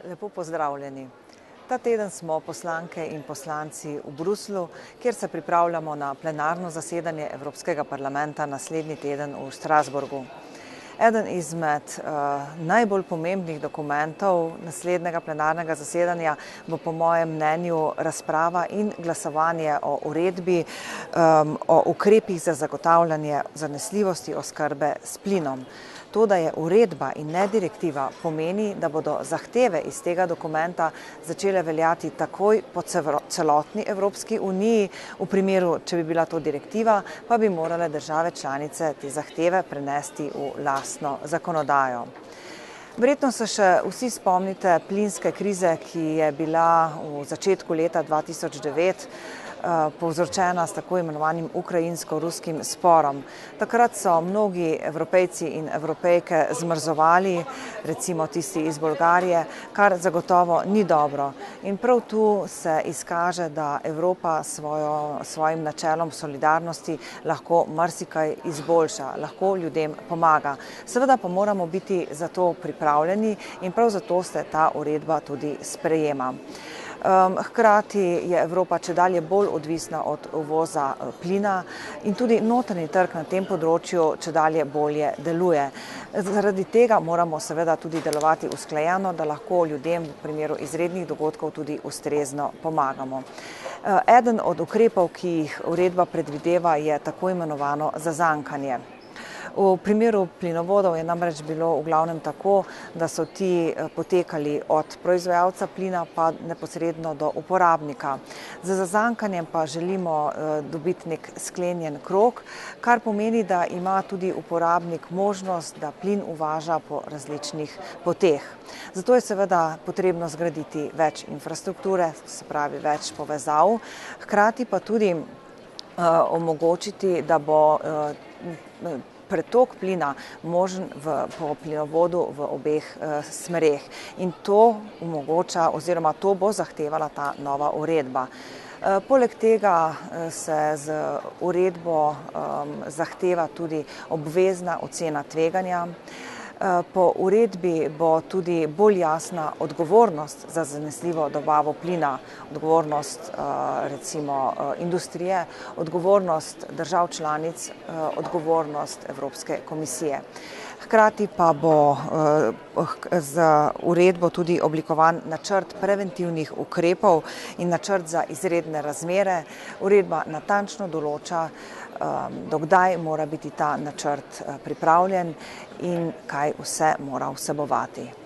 Lepo pozdravljeni. Ta teden smo poslanke in poslanci v Bruslju, kjer se pripravljamo na plenarno zasedanje Evropskega parlamenta naslednji teden v Strasbourgu. Eden izmed najbolj pomembnih dokumentov naslednjega plenarnega zasedanja bo po mojem mnenju razprava in glasovanje o uredbi o ukrepih za zagotavljanje zanesljivosti oskrbe s plinom. To, da je uredba in ne direktiva, pomeni, da bodo zahteve iz tega dokumenta začele veljati takoj po celotni Evropski uniji, v primeru, če bi bila to direktiva, pa bi morale države članice te zahteve prenesti v lastno zakonodajo. Verjetno se še vsi spomnite plinske krize, ki je bila v začetku leta 2009 povzročena s tako imenovanim ukrajinsko-ruskim sporom. Takrat so mnogi Evropejci in Evropejke zmrzovali, recimo tisti iz Bolgarije, kar zagotovo ni dobro. In prav tu se izkaže, da Evropa svojim načelom solidarnosti lahko marsikaj izboljša, lahko ljudem pomaga. Seveda pa moramo biti za to pripravljeni in prav zato se ta uredba tudi sprejema. Hkrati je Evropa čedalje bolj odvisna od uvoza plina in tudi notranji trg na tem področju čedalje bolje deluje. Zaradi tega moramo seveda tudi delovati usklajeno, da lahko ljudem v primeru izrednih dogodkov tudi ustrezno pomagamo. Eden od ukrepov, ki jih uredba predvideva, je tako imenovano zazankanje. V primeru plinovodov je namreč bilo v glavnem tako, da so ti potekali od proizvajalca plina pa neposredno do uporabnika. Z zazankanjem pa želimo dobiti nek sklenjen krog, kar pomeni, da ima tudi uporabnik možnost, da plin uvaža po različnih poteh. Zato je seveda potrebno zgraditi več infrastrukture, se pravi več povezav, hkrati pa tudi omogočiti, da bo pretok plina možen po plinovodu v obeh smereh. In to omogoča oziroma to bo zahtevala ta nova uredba. Poleg tega se z uredbo zahteva tudi obvezna ocena tveganja. Po uredbi bo tudi bolj jasna odgovornost za zanesljivo dobavo plina, odgovornost recimo industrije, odgovornost držav članic, odgovornost Evropske komisije. Hkrati pa bo z uredbo tudi oblikovan načrt preventivnih ukrepov in načrt za izredne razmere. Uredba natančno določa, do kdaj mora biti ta načrt pripravljen in kaj vse mora vsebovati.